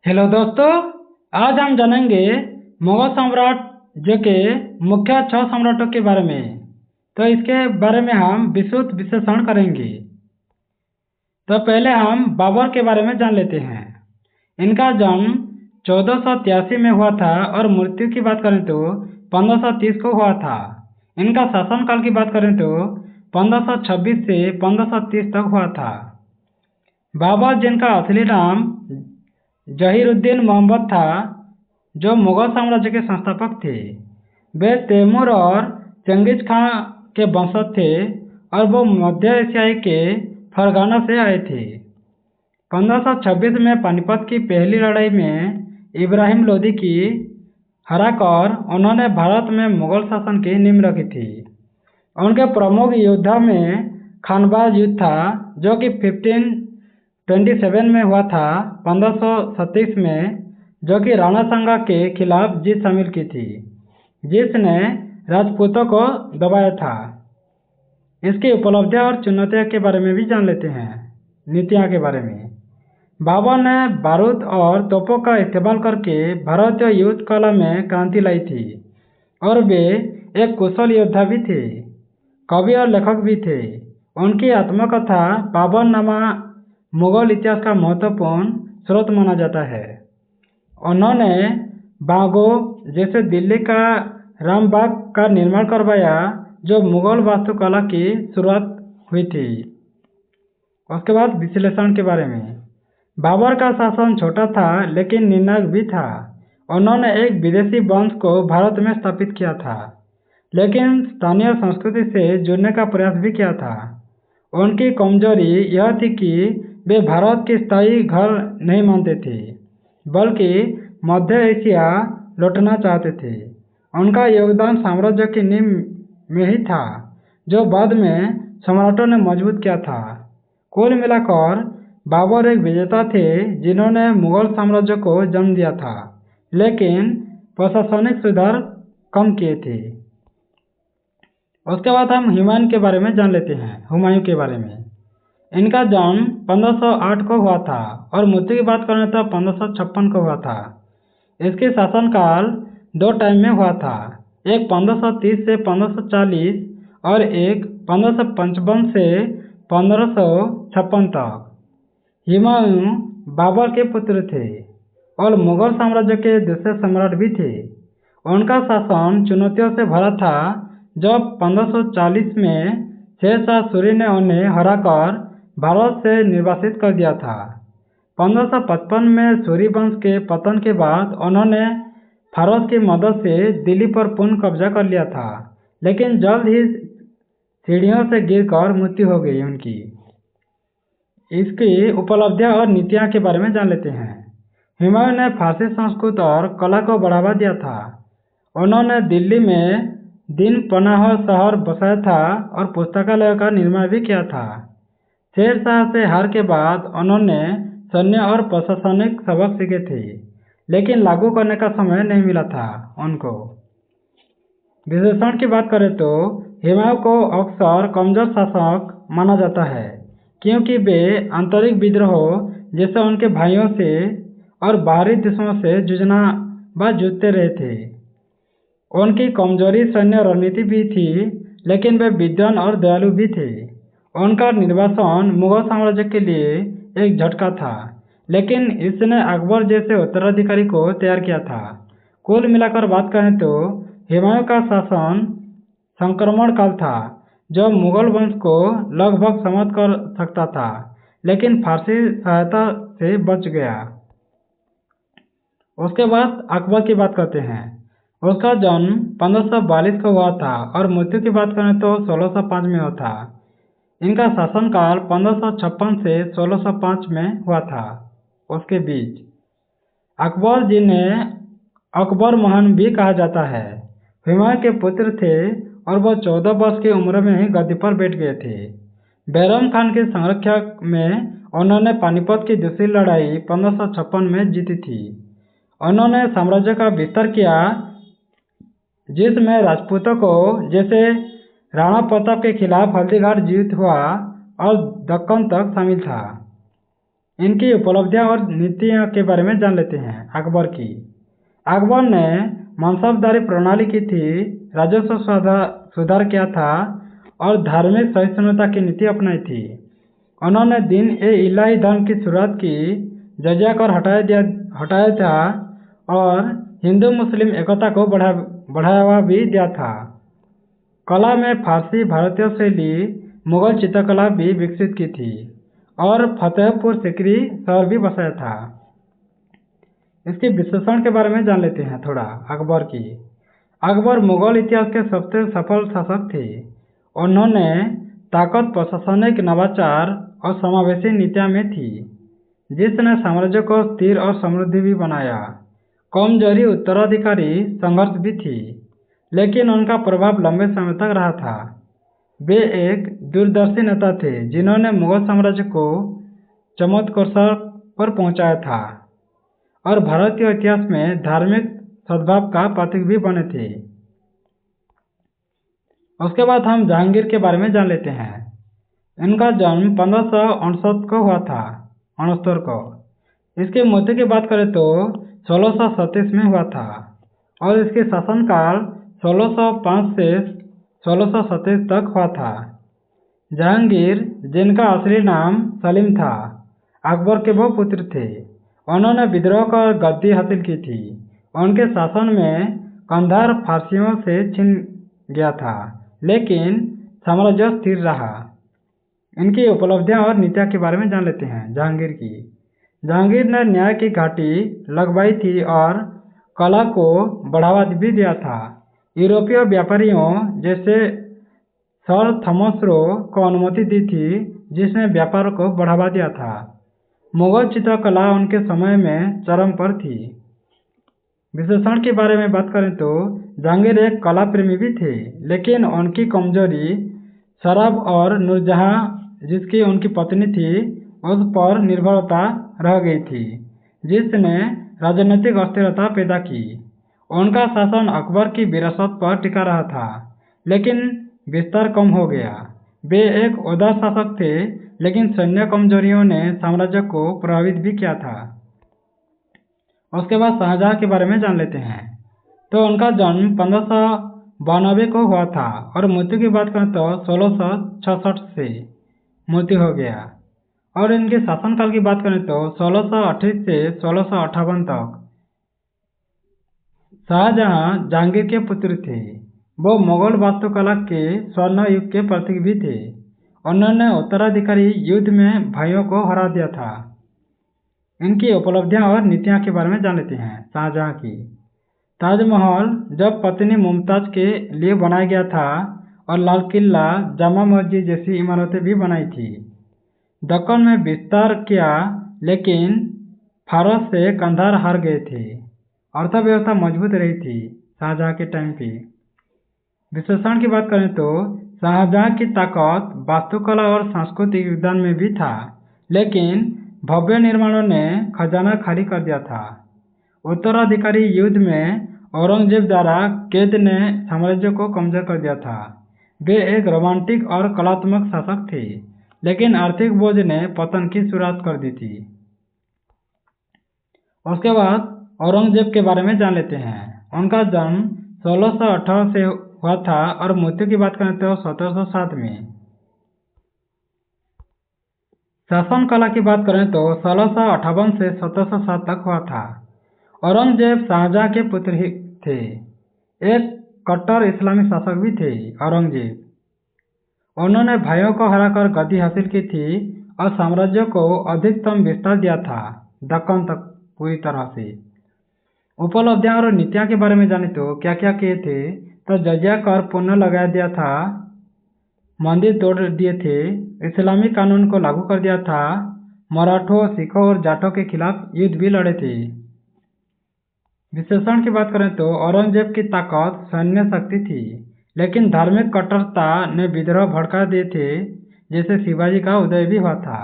Hello दोस्तों, आज हम जानेंगे मुगल सम्राट जो के मुख्य 6 सम्राटों के बारे में। तो इसके बारे में हम विस्तृत विश्लेषण करेंगे। तो पहले हम बाबर के बारे में जान लेते हैं। इनका जन्म 1483 में हुआ था और मृत्यु की बात करें तो 1530 को हुआ था। इनका शासनकाल की बात करें तो 1526 से 1530 तक हुआ था। बाबर जिनका असली नाम जहीरुद्दीन मोहम्मद था, जो मुगल साम्राज्य के संस्थापक थे। वे तैमूर और चंगेज खां के वंशज थे और वो मध्य एशियाई के फरगाना से आए थे। 1526 में पानीपत की पहली लड़ाई में इब्राहिम लोदी की हराकर उन्होंने भारत में मुगल शासन की नींव रखी थी। उनके प्रमुख योद्धा में खानबाज युद्ध था, जो कि 1527 में हुआ था। 1537 में, जो कि राणा सांगा के खिलाफ जीत शामिल की थी, जिसने राजपूतों को दबाया था। इसकी उपलब्धियां और चुनौतियों के बारे में भी जान लेते हैं। नीतियां के बारे में, बाबर ने बारूद और तोपों का इस्तेमाल करके भारतीय युद्ध कला में क्रांति लाई थी और वे एक कुशल योद्धा भी थे, कवि और लेखक भी थे। उनकी आत्मकथा बाबरनामा मुगल इतिहास का महत्वपूर्ण स्रोत माना जाता है। उन्होंने बागो जैसे दिल्ली का रामबाग का निर्माण करवाया, जो मुगल वास्तुकला की शुरुआत हुई थी। उसके बाद विश्लेषण के बारे में, बाबर का शासन छोटा था लेकिन निर्णायक भी था। उन्होंने एक विदेशी वंश को भारत में स्थापित किया था, लेकिन स्थानीय संस्कृति से जुड़ने का प्रयास भी किया था। उनकी कमजोरी यह थी कि वे भारत के स्थायी घर नहीं मानते थे, बल्कि मध्य एशिया लौटना चाहते थे। उनका योगदान साम्राज्य की नींव में ही था, जो बाद में सम्राटों ने मजबूत किया था। कुल मिलाकर बाबर एक विजेता थे जिन्होंने मुगल साम्राज्य को जन्म दिया था, लेकिन प्रशासनिक सुधार कम किए थे। उसके बाद हम हुमायूं के बारे में जान लेते हैं। हुमायूं के बारे में, इनका जन्म 1508 को हुआ था और मृत्यु की बात करें तो 1556 को हुआ था। इसके शासनकाल 2 टाइम में हुआ था, एक 1530 से 1540 और एक 1555 से 1556 तक। हुमायूं बाबर के पुत्र थे और मुगल साम्राज्य के दूसरे सम्राट भी थे। उनका शासन चुनौतियों से भरा था। जब 1540 में शेरशाह सूरी ने उन्हें हराकर भारत से निर्वासित कर दिया था। 1555 में सूरी वंश के पतन के बाद उन्होंने फारस की मदद से दिल्ली पर पूर्ण कब्जा कर लिया था, लेकिन जल्द ही सीढ़ियों से गिरकर मृत्यु हो गई उनकी। इसकी उपलब्धियां और नीतियां के बारे में जान लेते हैं। हुमायूं ने फारसी संस्कृत और कला को बढ़ावा दिया था। उन्होंने दिल्ली में दिन पनाह शहर बसाया था और पुस्तकालय का निर्माण भी किया था। शेरशाह से हार के बाद उन्होंने सैन्य और प्रशासनिक सबक सीखे थे, लेकिन लागू करने का समय नहीं मिला था उनको। विश्लेषण की बात करें तो हुमायूं को अक्सर कमजोर शासक माना जाता है, क्योंकि वे आंतरिक विद्रोह जैसे उनके भाइयों से और बाहरी दुश्मनों से जूझते रहे थे। उनकी कमजोरी सैन्य रणनीति भी थी, लेकिन वे विद्वान और दयालु भी थे। उनका निर्वासन मुगल साम्राज्य के लिए एक झटका था, लेकिन इसने अकबर जैसे उत्तराधिकारी को तैयार किया था। कुल मिलाकर बात करें तो हुमायूं का शासन संक्रमण काल था, जो मुगल वंश को लगभग समाप्त कर सकता था, लेकिन फारसी सहायता से बच गया। उसके बाद अकबर की बात करते हैं। उसका जन्म 1542 को हुआ था और मृत्यु की बात करें तो 1605 में हुआ था। इनका शासनकाल 1556 से 1605 में हुआ था। उसके बीच अकबर, जिन्हें अकबर महान भी कहा जाता है, हुमायूं के पुत्र थे और वह 14 वर्ष की उम्र में ही गद्दी पर बैठ गए थे। बैरम खान के संरक्षक में उन्होंने पानीपत की दूसरी लड़ाई 1556 में जीती थी। उन्होंने साम्राज्य का विस्तार किया, जिसमें राजपूतों को जैसे राणा प्रताप के खिलाफ हल्दीघाट युद्ध हुआ और दक्कन तक शामिल था। इनकी उपलब्धियां और नीतियों के बारे में जान लेते हैं। अकबर की। अकबर ने मनसबदारी प्रणाली की थी, राजस्व सुधार किया था और धार्मिक सहिष्णुता की नीति अपनाई थी। उन्होंने दिन ए इलाही धर्म की शुरुआत की, जजिया कर हटाया था और हिंदू मुस्लिम एकता को बढ़ावा भी दिया था। कला में फारसी भारतीय शैली मुगल चित्रकला भी विकसित की थी और फतेहपुर सिकरी शहर भी बसाया था। इसके विशेषण के बारे में जान लेते हैं थोड़ा। अकबर की। अकबर मुगल इतिहास के सबसे सफल शासक थे। उन्होंने ताकत, प्रशासनिक नवाचार और समावेशी नीतियां में थी, जिसने साम्राज्य को स्थिर और समृद्ध भी बनाया। कमजोरी उत्तराधिकारी संघर्ष भी थी, लेकिन उनका प्रभाव लंबे समय तक रहा था। वे एक दूरदर्शी नेता थे जिन्होंने मुगल साम्राज्य को चमत्कार पर पहुंचाया था और भारतीय इतिहास में धार्मिक सद्भाव का प्रतीक भी बने थे। उसके बाद हम जहांगीर के बारे में जान लेते हैं। इनका जन्म 1569 को हुआ था, 69 को। इसकी मृत्यु की बात करें तो 1637 में हुआ था और इसके शासनकाल 1605 से 1637 तक हुआ था। जहांगीर, जिनका असली नाम सलीम था, अकबर के वो पुत्र थे। उन्होंने विद्रोह कर गद्दी हासिल की थी। उनके शासन में कंधार फारसियों से छिन गया था, लेकिन साम्राज्य स्थिर रहा। इनकी उपलब्धियां और नीतियों के बारे में जान लेते हैं। जहांगीर की। जहांगीर ने न्याय की घाटी लगवाई थी और कला को बढ़ावा भी दिया था। यूरोपीय व्यापारियों जैसे सर थॉमस रो को अनुमति दी थी, जिसने व्यापार को बढ़ावा दिया था। मुगल चित्रकला उनके समय में चरम पर थी। विशेषण के बारे में बात करें तो जहांगीर एक कला प्रेमी भी थे, लेकिन उनकी कमजोरी शराब और नूरजहां, जिसकी उनकी पत्नी थी, उस पर निर्भरता रह गई थी, जिसने राजनीतिक अस्थिरता पैदा की। उनका शासन अकबर की विरासत पर टिका रहा था, लेकिन विस्तार कम हो गया। वे एक उदार शासक थे, लेकिन सैन्य कमजोरियों ने साम्राज्य को प्रभावित भी किया था। उसके बाद शाहजहां के बारे में जान लेते हैं। तो उनका जन्म 1592 को हुआ था और मृत्यु की बात करें तो 1666 से मृत्यु हो गया। और इनके शासनकाल की बात करें तो 1628 से 1658 तक। शाहजहां जहांगीर के पुत्र थे। वो मुगल वास्तुकला के स्वर्ण युग के प्रतीक भी थे। उन्होंने उत्तराधिकारी युद्ध में भाइयों को हरा दिया था। इनकी उपलब्धियां और नीतियों के बारे में जान लेते हैं। शाहजहां की। ताजमहल जब पत्नी मुमताज के लिए बनाया गया था और लाल किला, जामा मस्जिद जैसी इमारतें भी बनाई थी। दक्कन में विस्तार किया, लेकिन फारस से कंधार हार गए थे। अर्थव्यवस्था मजबूत रही थी शाहजहां के टाइम पे। विशेषण की बात करें तो शाहजहां की ताकत वास्तुकला और सांस्कृतिक योगदान में भी था, लेकिन भव्य निर्माणों ने खजाना खाली कर दिया था। उत्तराधिकारी युद्ध में औरंगजेब द्वारा कैद ने साम्राज्य को कमजोर कर दिया था। वे एक रोमांटिक और कलात्मक शासक थे, लेकिन आर्थिक बोझ ने पतन की शुरुआत कर दी थी। उसके बाद औरंगजेब के बारे में जान लेते हैं। उनका जन्म 1618 से हुआ था और मृत्यु की बात करें तो 1707 में। शासन कला की बात करें तो 1658 से 1707 तक हुआ था। औरंगजेब शाहजहां के पुत्र ही थे। एक कट्टर इस्लामी शासक भी थे औरंगजेब। उन्होंने भाइयों को हराकर गद्दी हासिल की थी और साम्राज्य को अधिकतम विस्तार दिया था, दक्कन तक पूरी तरह से। उपलब्धियां और नीतियां के बारे में जाने तो क्या क्या किए थे। तो जजिया कर पुनः लगा दिया था, मंदिर तोड़ दिए थे, इस्लामी कानून को लागू कर दिया था, मराठों, सिखों और जाटों के खिलाफ युद्ध भी लड़े थे। विशेषण की बात करें तो औरंगजेब की ताकत सैन्य शक्ति थी, लेकिन धार्मिक कट्टरता ने विद्रोह भड़का दिए थे, जैसे शिवाजी का उदय भी हुआ था।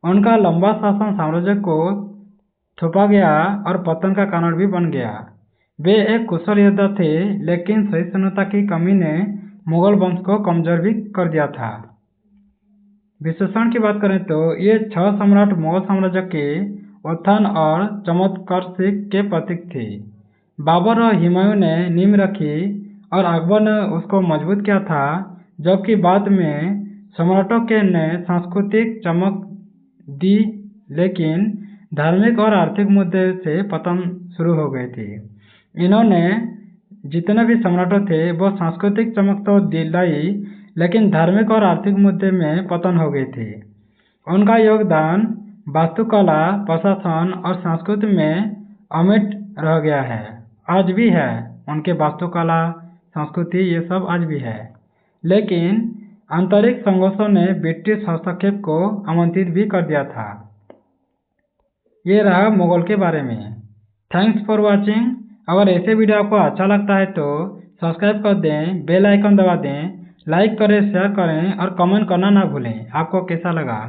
उनका लंबा शासन साम्राज्य को थोपा गया और पतन का कारण भी बन गया। वे एक कुशल योद्धा थे, लेकिन सही सहिष्णुता की कमी ने मुगल वंश को कमजोर भी कर दिया था। विशेषण की बात करें तो ये 6 सम्राट मुगल साम्राज्य के उत्थान और चमत्कृषि के प्रतीक थे। बाबर और हुमायूं ने नींव रखी और अकबर ने उसको मजबूत किया था, जबकि बाद में सम्राटों के ने सांस्कृतिक चमक दी, लेकिन धार्मिक और आर्थिक मुद्दे से पतन शुरू हो गई थी। इन्होंने जितने भी सम्राटों थे वो सांस्कृतिक चमक तो दिलाई, लेकिन धार्मिक और आर्थिक मुद्दे में पतन हो गई थी। उनका योगदान वास्तुकला, प्रशासन और संस्कृति में अमिट रह गया है, आज भी है। उनके वास्तुकला, संस्कृति ये सब आज भी है। लेकिन आंतरिक संघर्षों ने ब्रिटिश हस्तक्षेप को आमंत्रित भी कर दिया था। ये रहा मुगल के बारे में। Thanks for watching. अगर ऐसे वीडियो आपको अच्छा लगता है तो सब्सक्राइब कर दें, बेल आइकन दबा दें, लाइक करें, शेयर करें और कमेंट करना ना भूलें। आपको कैसा लगा?